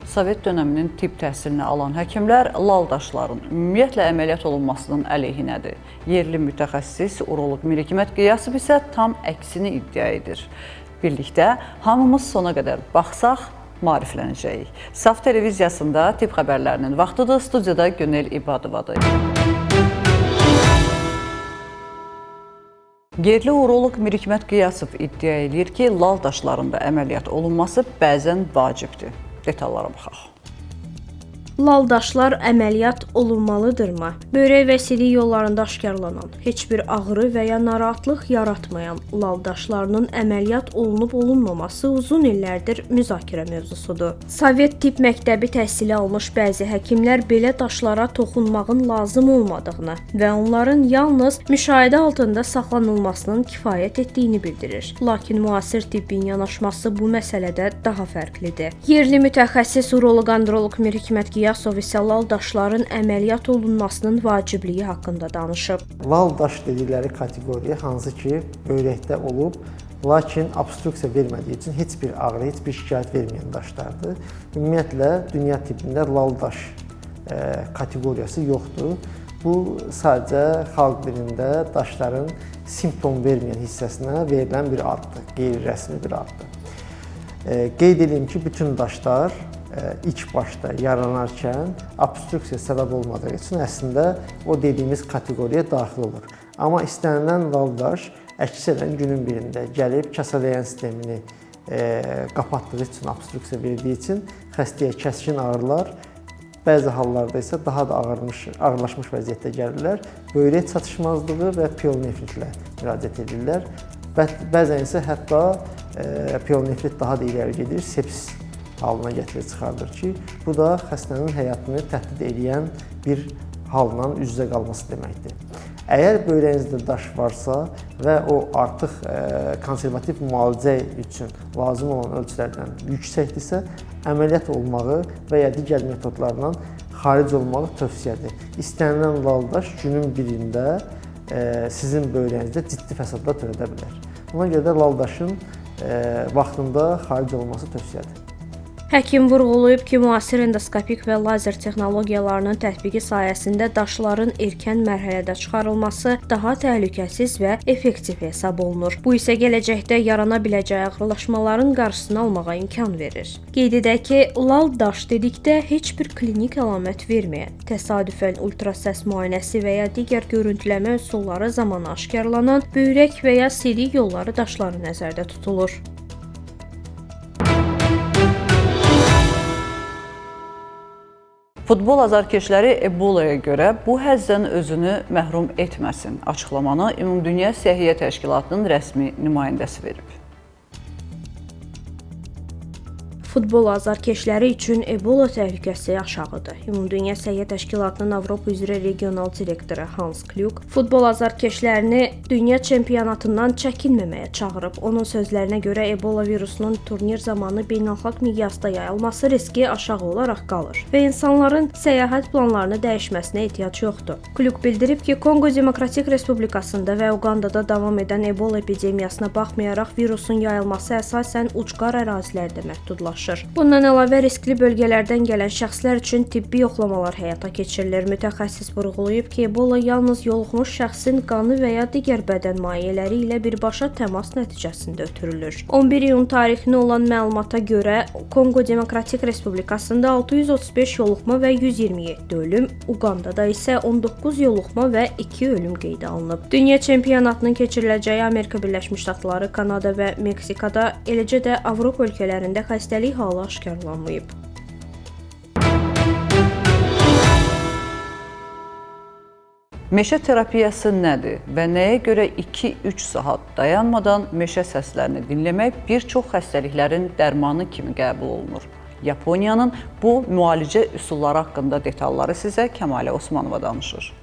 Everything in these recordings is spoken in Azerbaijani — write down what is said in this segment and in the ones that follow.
Sovet dönəminin tibb təhsilini alan həkimlər lal daşların ümumiyyətlə əməliyyat olunmasının əleyhinədir. Yerli mütəxəssis uroloq Mirhikmət Qiyasov isə tam əksini iddia edir. Birlikdə hamımız sona qədər baxsaq, maariflənəcəyik. Saf televiziyasında tibb xəbərlərinin vaxtıdır. Studiyada Günel İbadovadır. Yerli uroloq Mirhikmət Qiyasov iddia edir ki, lal daşlarında əməliyyat olunması bəzən vacibdir. Detallara baxaq. Lal daşlar əməliyyat olunmalıdırmı? Böyrək və sidik yollarında aşkarlanan, heç bir ağrı və ya narahatlıq yaratmayan lal daşlarının əməliyyat olunub-olunmaması uzun illərdir müzakirə mövzusudur. Sovet tibb məktəbi təhsili almış bəzi həkimlər belə daşlara toxunmağın lazım olmadığını və onların yalnız müşahidə altında saxlanılmasının kifayət etdiyini bildirir. Lakin müasir tibbin yanaşması bu məsələdə daha fərqlidir. Yerli mütəxəssis uroloq-androloq Mirhikmət Qiyasov isə lal daşların əməliyyat olunmasının vacibliyi haqqında danışıb. Lal daş dedikləri kateqoriya hansı ki, böyrəkdə olub, lakin obstruksiya vermədiyi üçün heç bir ağrı, heç bir şikayət verməyən daşlardır. Ümumiyyətlə, dünya tibbində lal daş kateqoriyası yoxdur. Bu, sadəcə xalq dilində daşların simptom verməyən hissəsinə verilən bir addır, qeyri-rəsmi bir addır. Qeyd edeyim ki, bütün daşlar ilk başda yaranarkən obstruksiya səbəb olmadığı üçün əslində o dediyimiz kateqoriyaya daxil olur. Amma istənilən lal daş əksərən günün birində gəlib kəsələyən sistemini qapatdığı üçün, obstruksiya verdiyi üçün xəstəyə kəskin ağrılar, bəzi hallarda isə daha da ağırlaşmış vəziyyətdə gəlirlər. Böyrək çatışmazlığı və pielonefritlə müraciət edirlər. Bəzən isə hətta pielonefrit daha da irəli gedir, sepsis halına gətirir, çıxardır ki, bu da xəstənin həyatını təhdid edən bir halla üz-üzə qalması deməkdir. Əgər böyrəyinizdə daş varsa və o artıq konservativ müalicə üçün lazım olan ölçülərdən yüksəkdirsə, əməliyyat olmağı və ya digər metodlarla xaric olmağı tövsiyədir. İstənilən lal daş günün birində sizin böyrəyinizdə ciddi fəsadlar törədə bilər. Buna görə də lal daşın vaxtında xaric olması tövsiyədir. Həkim vurğulayıb ki, müasir endoskopik və lazer texnologiyalarının tətbiqi sayəsində daşların erkən mərhələdə çıxarılması daha təhlükəsiz və effektiv hesab olunur. Bu isə gələcəkdə yarana biləcək ağırlaşmaların qarşısını almağa imkan verir. Qeyd edək ki, lal daş dedikdə heç bir klinik əlamət verməyən, təsadüfən ultrasəs müayinəsi və ya digər görüntüləmə üsulları zamanı aşkarlanan böyrək və ya sidik yolları daşları nəzərdə tutulur. Futbol azarkeşləri Ebolaya görə bu həzdən özünü məhrum etməsin açıqlamanı Ümumdünya Səhiyyə Təşkilatının rəsmi nümayəndəsi verib. Futbol azarkeşləri üçün Ebola təhlükəsi aşağıdır. Ümumdünya Səhiyyə Təşkilatının Avropa üzrə regional direktoru Hans Klug futbol azarkeşlərini dünya çempionatından çəkinməməyə çağırıb. Onun sözlərinə görə Ebola virusunun turnir zamanı beynəlxalq miqyasda yayılması riski aşağı olaraq qalır və insanların səyahət planlarını dəyişməsinə ehtiyac yoxdur. Klug bildirib ki, Kongo Demokratik Respublikasında və Uqandada davam edən Ebola epidemiyasına baxmayaraq virusun yayılması əsasən ucqar ərazilərdə məhdudlaşır. Bundan əlavə riskli bölgələrdən gələn şəxslər üçün tibbi yoxlamalar həyata keçirilir. Mütəxəssis vurğulayıb ki, Ebola yalnız yoluxmuş şəxsin qanı və ya digər bədən mayeləri ilə birbaşa təmas nəticəsində ötürülür. 11 iyun tarixinə olan məlumata görə Kongo Demokratik Respublikasında 635 yoluxma və 127 ölüm, Uqandada isə 19 yoluxma və 2 ölüm qeydə alınıb. Dünya çempionatının keçiriləcəyi Amerika Birləşmiş Ştatları, Kanada və Meksikada, eləcə də Avropa ölkələrində xəstəlik halı aşkarlanmayıb. Meşə terapiyası nədir və nəyə görə 2-3 saat dayanmadan meşə səslərini dinləmək bir çox xəstəliklərin dərmanı kimi qəbul olunur? Yaponiyanın bu müalicə üsulları haqqında detalları sizə Kəmalə Osmanova danışır.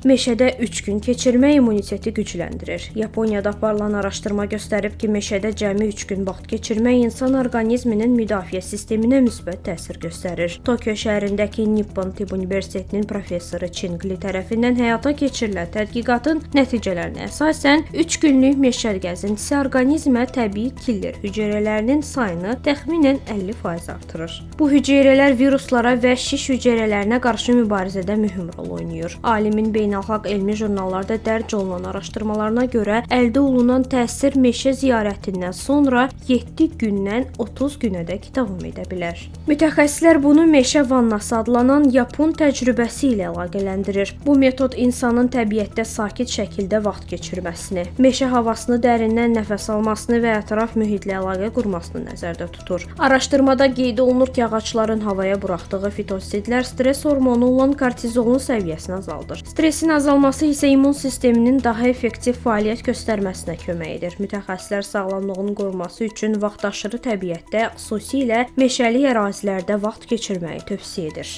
Meşədə 3 gün keçirmək immuniteti gücləndirir. Yaponiyada aparılan araşdırma göstərib ki, meşədə cəmi 3 gün vaxt keçirmək insan orqanizminin müdafiə sisteminə müsbət təsir göstərir. Tokyo şəhərindəki Nippon Tibb Universitetinin professoru Chingli tərəfindən həyata keçirilən tədqiqatın nəticələrinə əsasən 3 günlük meşə gəzintisi orqanizmə təbii killer hüceyrələrinin sayını təxminən 50% artırır. Bu hüceyrələr viruslara və şiş hüceyrələrinə qarşı mübarizədə mühüm rol oynayır. Alimin beynəlxalq elmi jurnallarda dərc olunan araşdırmalarına görə əldə olunan təsir meşə ziyarətindən sonra 7 gündən 30 günədək davam edə bilər. Mütəxəssislər bunu meşə vannası adlanan Yapon təcrübəsi ilə əlaqələndirir. Bu metod insanın təbiətdə sakit şəkildə vaxt keçirməsini, meşə havasını dərindən nəfəs almasını və ətraf mühitlə əlaqə qurmasını nəzərdə tutur. Araşdırmada qeyd olunur ki, ağacların havaya buraxdığı fitosidlər stres hormonu olan kortizolun səviyyəsini azaldır. Stresin azalması isə immun sisteminin daha effektiv fəaliyyət göstərməsinə kömək edir. Mütəxəssislər sağlamlığın qorunması üçün vaxtaşırı təbiətdə, xüsusilə meşəlik ərazilərdə vaxt keçirməyi tövsiyə edir.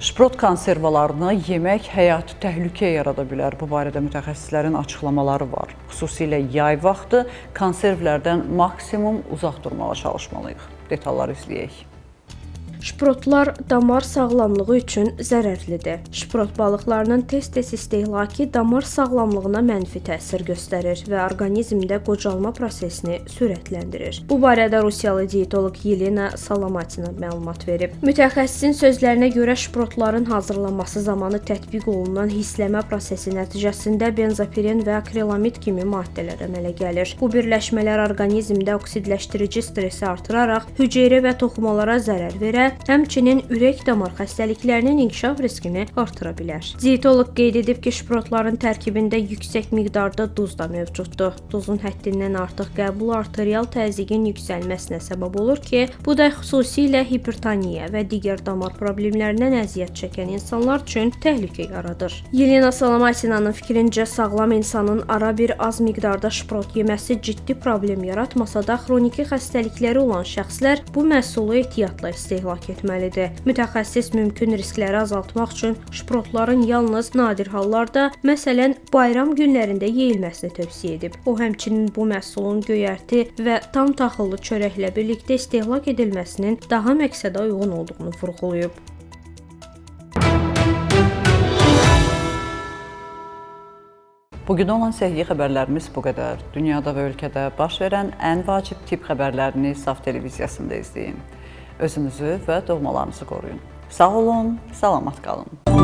Şprot konservalarını yemək həyati təhlükə yarada bilər. Bu barədə mütəxəssislərin açıqlamaları var. Xüsusilə yay vaxtı konservlərdən maksimum uzaq durmağa çalışmalıyıq. Detalları izləyək. Şprotlar damar sağlamlığı üçün zərərlidir. Şprot balıqlarının tez-tez istehlakı damar sağlamlığına mənfi təsir göstərir və orqanizmdə qocalma prosesini sürətləndirir. Bu barədə Rusiyalı diyetoloq Yelena Salamatina məlumat verib. Mütəxəssisin sözlərinə görə şprotların hazırlanması zamanı tətbiq olunan hisləmə prosesi nəticəsində benzopiren və akrilamid kimi maddələr əmələ gəlir. Bu birləşmələr orqanizmdə oksidləşdirici stresi artıraraq hüceyrə və toxumalara zərər verə, həmçinin ürək-damar xəstəliklərinin inkişaf riskini artıra bilər. Diyetoloq qeyd edib ki, şprotların tərkibində yüksək miqdarda duz da mövcuddur. Duzun həddindən artıq qəbul arterial təzyiqin yüksəlməsinə səbəb olur ki, bu da xüsusilə hipertoniya və digər damar problemlərindən əziyyət çəkən insanlar üçün təhlükə yaradır. Yelena Salamatinanın fikrincə, sağlam insanın ara bir az miqdarda şprot yeməsi ciddi problem yaratmasa da, xroniki xəstəlikləri olan şəxslər bu məhsulu ehtiyatla istehlak etməlidir. Mütəxəssis mümkün riskləri azaltmaq üçün şprotların yalnız nadir hallarda, məsələn, bayram günlərində yeyilməsini tövsiyə edib. O, həmçinin bu məhsulun göyərti və tam taxıllı çörəklə birlikdə istehlak edilməsinin daha məqsədə uyğun olduğunu vurğulayıb. Bugün olan səhiyyə xəbərlərimiz bu qədər. Dünyada və ölkədə baş verən ən vacib tibb xəbərlərini Saf televiziyasında izləyin. Özünüzü və doğmalarınızı qoruyun. Sağ olun, salamat qalın.